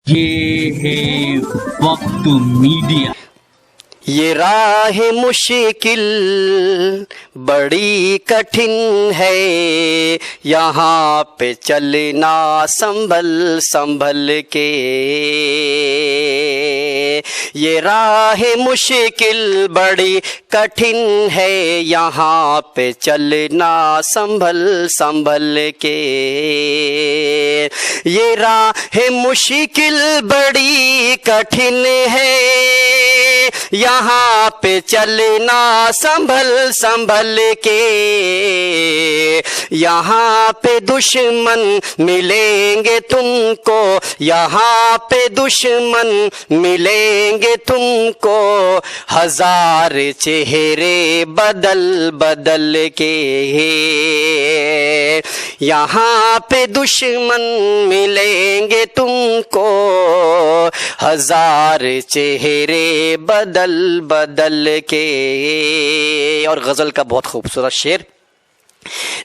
یہ ہے وقت میڈیا۔ یہ راہ مشکل بڑی کٹھن ہے، یہاں پہ چلنا سنبھل سنبھل کے۔ یہ راہ مشکل بڑی کٹھن ہے، یہاں پہ چلنا سنبھل سنبھل کے۔ یہ راہ مشکل بڑی کٹھن ہے، یہاں پہ چلنا سنبھل سنبھل کے۔ یہاں پہ دشمن ملیں گے تم کو، یہاں پہ دشمن ملیں گے تم کو، ہزار چہرے بدل بدل کے۔ یہاں پہ دشمن ملیں گے تم کو، ہزار چہرے بدل بدل کے۔ اور غزل کا بہت خوبصورت شعر،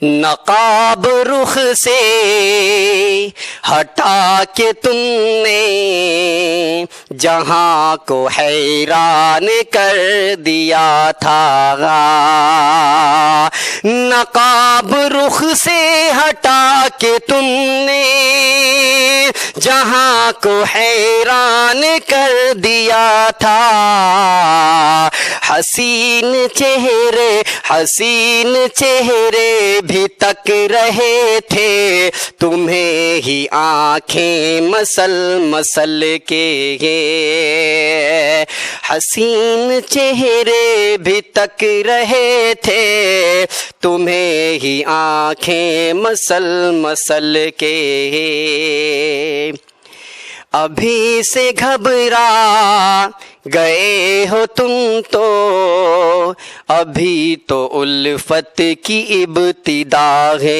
نقاب رخ سے ہٹا کے تم نے جہاں کو حیران کر دیا تھا۔ نقاب رخ سے ہٹا کے تم نے جہاں کو حیران کر دیا تھا۔ حسین چہرے بھی تک رہے تھے تمہیں ہی آنکھیں مسل مسل کے۔ حسین چہرے بھی تک رہے تھے تمہیں ہی آنکھیں مسل مسل کے۔ ابھی سے گھبرا گئے ہو تم تو، ابھی تو الفت کی ابتدا ہے۔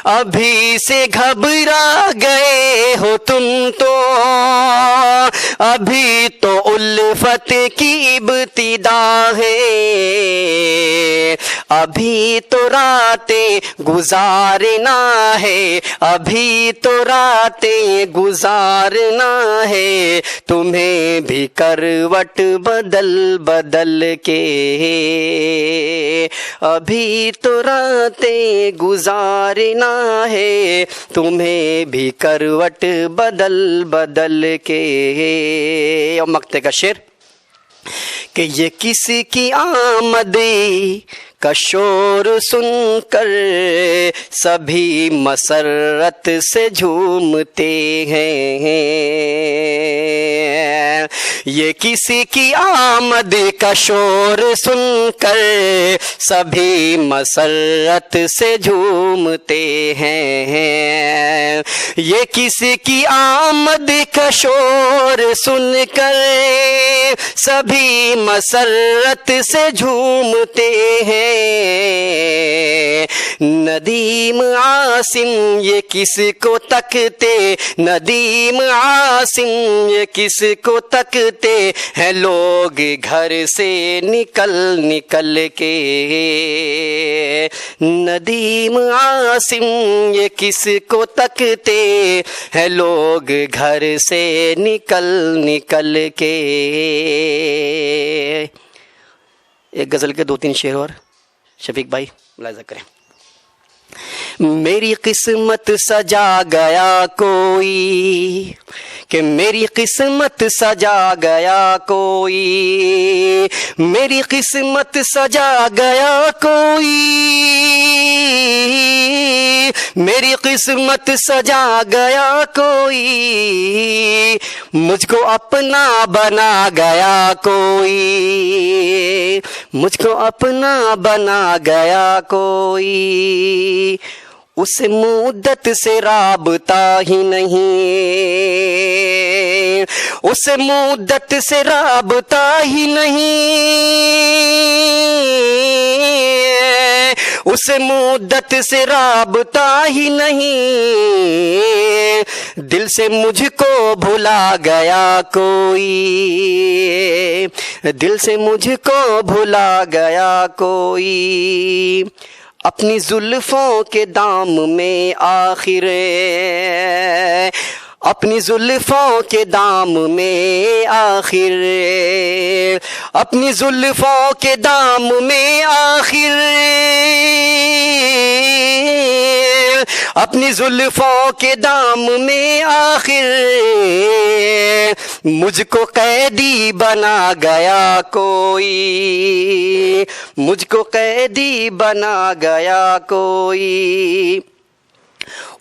ابھی سے گھبرا گئے ہو تم تو، ابھی تو الفت کی ابتدا ہے۔ ابھی تو راتیں گزارنا ہے، ابھی تو راتیں گزارنا ہے، تمہیں بھی کروٹ بدل بدل کے۔ ابھی تو راتیں گزارنا ہے، تمہیں بھی کروٹ بدل بدل کے۔ اور مقطع کا شعر کہ یہ کس کی آمد کا شور سن کر سبھی مسرت سے جھومتے ہیں۔ یہ کسی کی آمد کا شور سن کر سبھی مسرت سے جھومتے ہیں۔ یہ کسی کی آمد کا شور سن کر سبھی مسرت سے جھومتے ہیں۔ ندیم عاصم یہ کس کو تکتے، ندیم عاصم یہ کس کو تکتے ہیں لوگ گھر سے نکل نکل کے۔ ندیم عاصم یہ کس کو تکتے ہیں لوگ گھر سے نکل نکل کے۔ ایک غزل کے 2-3 شعر اور شفیق بھائی ملاحظہ کریں۔ میری قسمت سجا گیا کوئی، کہ میری قسمت سجا گیا کوئی، میری قسمت سجا گیا کوئی، میری قسمت سجا گیا کوئی، مجھ کو اپنا بنا گیا کوئی، مجھ کو اپنا بنا گیا کوئی، اس مدت سے رابطہ ہی نہیں، اس مدت سے رابطہ ہی نہیں، اس مدت سے رابطہ ہی نہیں، دل سے مجھ کو بھلا گیا کوئی، دل سے مجھ کو بھلا گیا کوئی، اپنی زلفوں کے دام میں آخر اپنی زلفوں کے دام میں آخر، اپنی زلفوں کے دام میں آخر، اپنی زلفوں کے دام میں آخر مجھ کو قیدی بنا گیا کوئی، مجھ کو قیدی بنا گیا کوئی،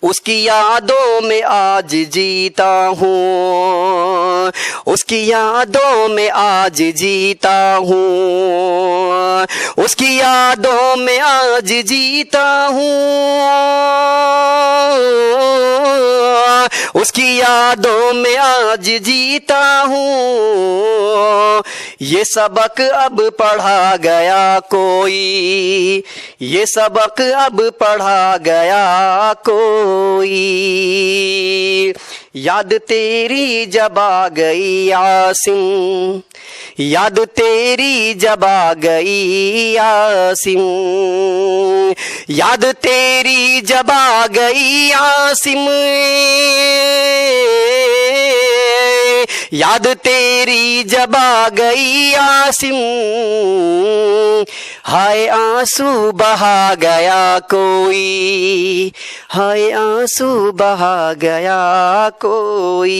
اس کی یادوں میں آج جیتا ہوں، اس کی یادوں میں آج جیتا ہوں، اس کی یادوں میں آج جیتا ہوں، اس کی یادوں میں آج جیتا ہوں، یہ سبق اب پڑھا گیا کوئی، یہ سبق اب پڑھا گیا کوئی، یاد تیری جب آ گئی عاصم، یاد تیری جب آ گئی عاصم، یاد تیری جب آ گئی عاصم، یاد تیری جب آ گئی عاصم، ہائے آنسو بہا گیا کوئی، ہائے آنسو بہا گیا کوئی۔